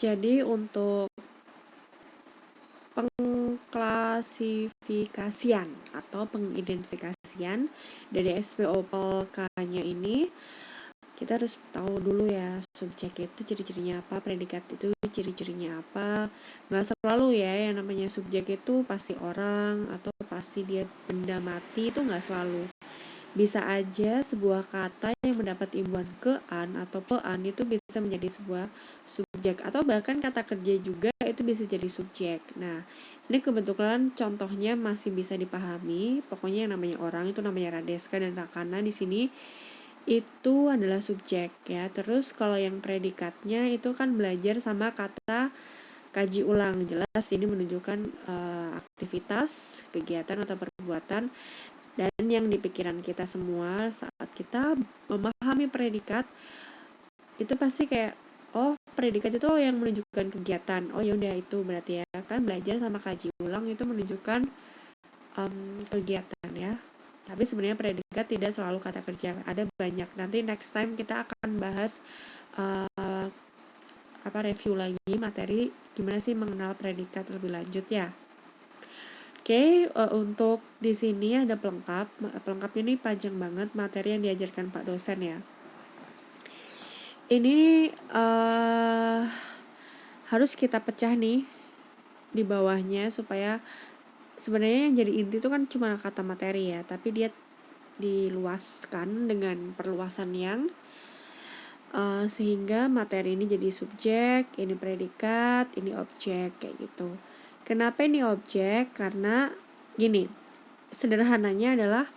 Jadi untuk pengklasifikasian atau pengidentifikasian dari SPOPLK-nya ini, kita harus tahu dulu ya subjek itu ciri-cirinya apa, predikat itu ciri-cirinya apa. Nggak selalu ya yang namanya subjek itu pasti orang atau pasti dia benda mati, itu nggak selalu. Bisa aja sebuah kata yang mendapat imbuhan ke-an atau pe-an itu bisa menjadi sebuah subjek, atau bahkan kata kerja juga itu bisa jadi subjek. Nah, ini kebetulan contohnya masih bisa dipahami. Pokoknya yang namanya orang itu namanya Radeska dan Rakana di sini itu adalah subjek ya. Terus kalau yang predikatnya itu kan belajar sama kata kaji ulang. Jelas ini menunjukkan aktivitas, kegiatan atau perbuatan. Dan yang di pikiran kita semua saat kita memahami predikat itu pasti kayak, oh predikat itu yang menunjukkan kegiatan. Oh yaudah itu berarti ya kan belajar sama kaji ulang itu menunjukkan kegiatan ya. Tapi sebenarnya predikat tidak selalu kata kerja, ada banyak. Nanti next time kita akan bahas review lagi materi gimana sih mengenal predikat lebih lanjut ya. Oke, untuk di sini ada pelengkap. Pelengkap ini panjang banget materi yang diajarkan Pak dosen ya. Ini harus kita pecah nih di bawahnya supaya sebenarnya yang jadi inti itu kan cuma kata materi ya, tapi dia diluaskan dengan perluasan yang sehingga materi ini jadi subjek, ini predikat, ini objek kayak gitu. Kenapa ini objek? Karena gini, sederhananya adalah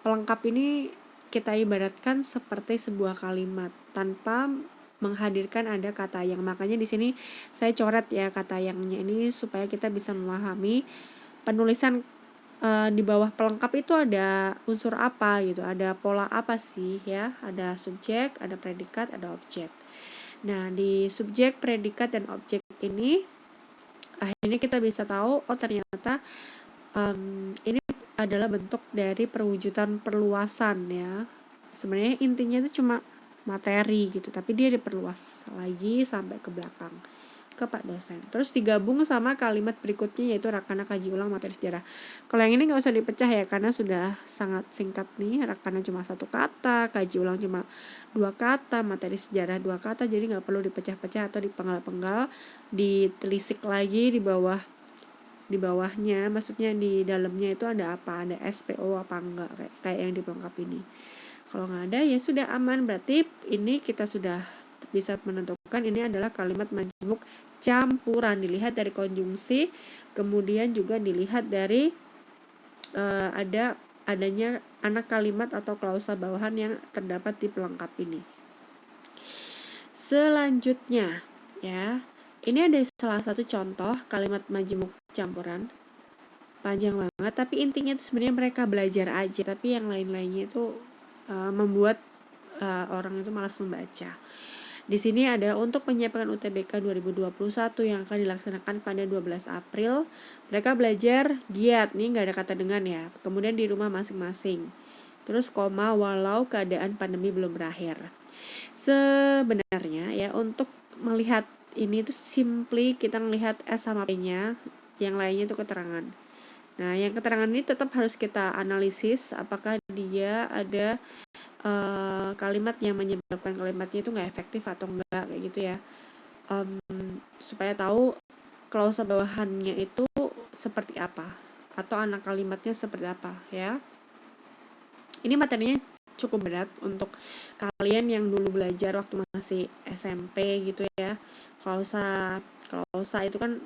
pelengkap ini kita ibaratkan seperti sebuah kalimat tanpa menghadirkan ada kata yang. Makanya di sini saya coret ya kata yangnya ini supaya kita bisa memahami penulisan di bawah pelengkap itu ada unsur apa gitu, ada pola apa sih ya, ada subjek, ada predikat, ada objek. Nah di subjek, predikat, dan objek ini akhirnya kita bisa tahu oh ternyata ini adalah bentuk dari perwujudan perluasan ya. Sebenarnya intinya itu cuma materi gitu, tapi dia diperluas lagi sampai ke belakang ke Pak dosen. Terus digabung sama kalimat berikutnya yaitu Rakana kaji ulang materi sejarah. Kalau yang ini nggak usah dipecah ya karena sudah sangat singkat nih. Rakana cuma 1 kata, kaji ulang cuma 2 kata, materi sejarah 2 kata, jadi nggak perlu dipecah-pecah atau dipenggal-penggal, ditelisik lagi di bawahnya, maksudnya di dalamnya itu ada apa, ada SPO apa enggak kayak yang di pelengkap ini. Kalau nggak ada ya sudah aman, berarti ini kita sudah bisa menentukan ini adalah kalimat majemuk campuran. Dilihat dari konjungsi, kemudian juga dilihat dari adanya anak kalimat atau klausa bawahan yang terdapat di pelengkap ini. Selanjutnya ya, ini ada salah satu contoh kalimat majemuk campuran. Panjang banget, tapi intinya itu sebenarnya mereka belajar aja, tapi yang lain-lainnya itu membuat orang itu malas membaca. Di sini ada untuk penyiapan UTBK 2021 yang akan dilaksanakan pada 12 April. Mereka belajar giat, nih nggak ada kata dengan ya. Kemudian di rumah masing-masing. Terus koma walau keadaan pandemi belum berakhir. Sebenarnya ya untuk melihat ini tuh simply kita melihat S sama P-nya, yang lainnya itu keterangan. Nah, yang keterangan ini tetap harus kita analisis apakah dia ada kalimat yang menyebabkan kalimatnya itu nggak efektif atau enggak kayak gitu ya, supaya tahu klausa bawahannya itu seperti apa atau anak kalimatnya seperti apa ya. Ini materinya cukup berat untuk kalian yang dulu belajar waktu masih SMP gitu ya. Klausa itu kan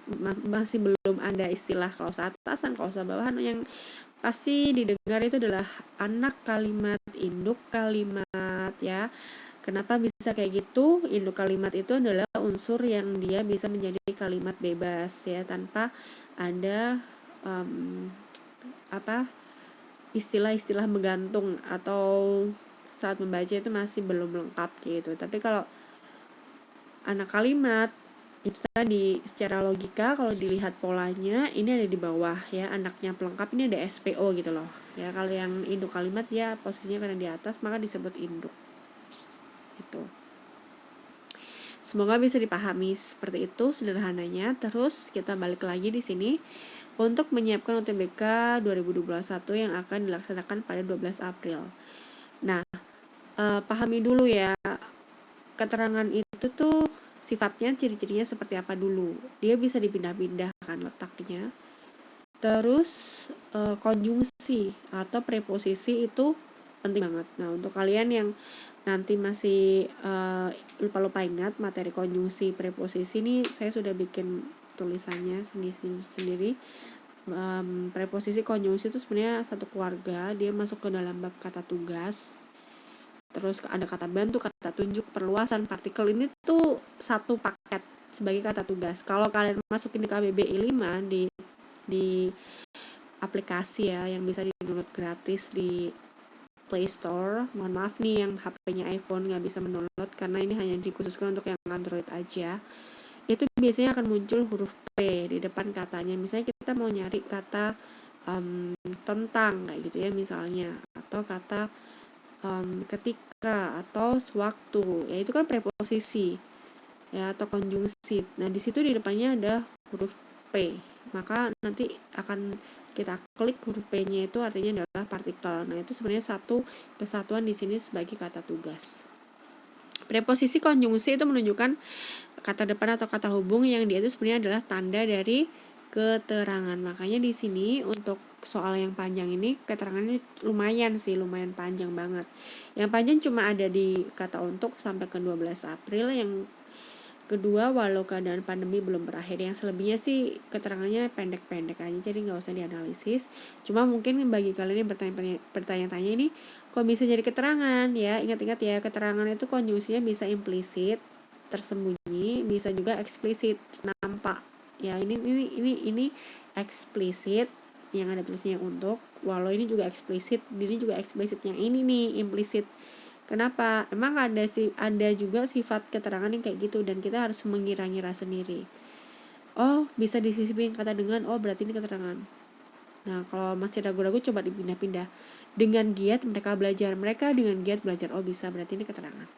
masih belum ada istilah klausa atasan, klausa bawahan. Yang pasti didengar itu adalah anak kalimat, induk kalimat ya. Kenapa bisa kayak gitu? Induk kalimat itu adalah unsur yang dia bisa menjadi kalimat bebas ya, tanpa ada istilah-istilah menggantung atau saat membaca itu masih belum lengkap gitu. Tapi kalau anak kalimat itu tadi secara logika kalau dilihat polanya ini ada di bawah ya, anaknya pelengkap ini ada SPO gitu loh ya. Kalau yang induk kalimat dia posisinya karena di atas maka disebut induk gitu. Semoga bisa dipahami seperti itu sederhananya. Terus kita balik lagi di sini untuk menyiapkan UTBK 2021 yang akan dilaksanakan pada 12 April. Nah, pahami dulu ya, keterangan itu tuh sifatnya, ciri-cirinya seperti apa dulu. Dia bisa dipindah-pindahkan letaknya. Terus konjungsi atau preposisi itu penting banget. Nah, untuk kalian yang nanti masih lupa-lupa ingat materi konjungsi preposisi ini, saya sudah bikin tulisannya sendiri. Preposisi konjungsi itu sebenarnya satu keluarga, dia masuk ke dalam bab kata tugas. Terus ada kata bantu, kata tunjuk, perluasan, partikel, ini tuh satu paket sebagai kata tugas. Kalau kalian masukin di KBBI 5 di aplikasi ya yang bisa di-download gratis di Play Store. Mohon maaf nih yang HP-nya iPhone nggak bisa mendownload karena ini hanya dikhususkan untuk yang Android aja. Itu biasanya akan muncul huruf P di depan katanya. Misalnya kita mau nyari kata tentang kayak gitu ya misalnya, atau kata ketika atau sewaktu, ya itu kan preposisi ya atau konjungsi. Nah di situ di depannya ada huruf P, maka nanti akan kita klik huruf P-nya itu artinya adalah partikel. Nah itu sebenarnya satu kesatuan di sini sebagai kata tugas. Preposisi konjungsi itu menunjukkan kata depan atau kata hubung yang dia itu sebenarnya adalah tanda dari keterangan. Makanya di sini untuk soal yang panjang ini keterangannya lumayan panjang banget. Yang panjang cuma ada di kata untuk sampai ke 12 April. Yang kedua, walau keadaan pandemi belum berakhir. Yang selebihnya sih keterangannya pendek-pendek aja, jadi nggak usah dianalisis. Cuma mungkin bagi kalian yang bertanya-tanya ini kok bisa jadi keterangan ya, ingat-ingat ya, keterangan itu konjungsinya bisa implisit, tersembunyi, bisa juga eksplisit, nampak ya. Ini eksplisit yang ada tulisnya untuk, walau ini juga eksplisit, ini juga eksplisit. Yang ini nih implisit. Kenapa? Emang ada juga sifat keterangan yang kayak gitu, dan kita harus mengira-ngira sendiri. Oh, bisa disisipin kata dengan, oh berarti ini keterangan. Nah, kalau masih ragu-ragu coba dipindah-pindah. Dengan giat mereka dengan giat belajar, oh bisa, berarti ini keterangan.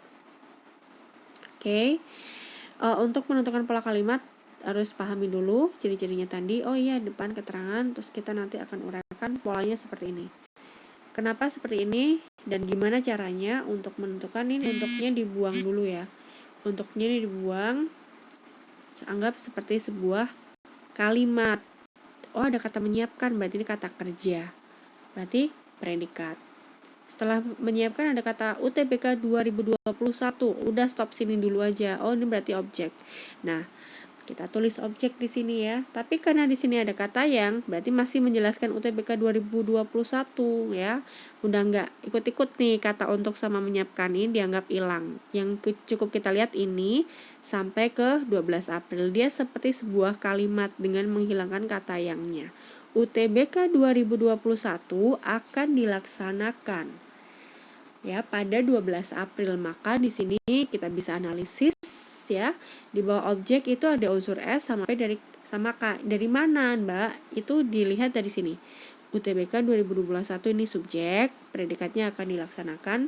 Oke. Untuk menentukan pola kalimat harus pahami dulu ciri-cirinya tadi. Oh iya, depan keterangan, terus kita nanti akan uraikan polanya seperti ini. Kenapa seperti ini dan gimana caranya untuk menentukan ini. Untuknya dibuang dulu ya. Untuknya ini dibuang. Anggap seperti sebuah kalimat. Oh, ada kata menyiapkan, berarti ini kata kerja. Berarti predikat. Setelah menyiapkan ada kata UTBK 2021. Udah stop sini dulu aja. Oh, ini berarti objek. Nah, kita tulis objek di sini ya. Tapi karena di sini ada kata yang, berarti masih menjelaskan UTBK 2021 ya. Udah nggak ikut-ikut nih kata untuk sama menyiapkan, ini dianggap hilang. Yang cukup kita lihat ini sampai ke 12 April. Dia seperti sebuah kalimat dengan menghilangkan kata yangnya. UTBK 2021 akan dilaksanakan ya pada 12 April. Maka di sini kita bisa analisis ya. Di bawah objek itu ada unsur S sampai sama K. Dari mana, Mbak? Itu dilihat dari sini. UTBK 2021 ini subjek, predikatnya akan dilaksanakan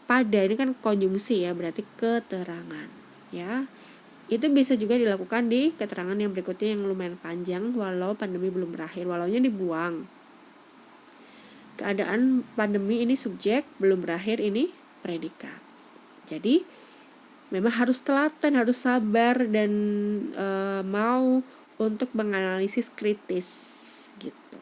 pada, ini kan konjungsi ya, berarti keterangan ya. Itu bisa juga dilakukan di keterangan yang berikutnya yang lumayan panjang, walau pandemi belum berakhir, walaunya dibuang. Keadaan pandemi ini subjek, belum berakhir ini predikat. Jadi memang harus telaten, harus sabar, dan mau untuk menganalisis kritis gitu.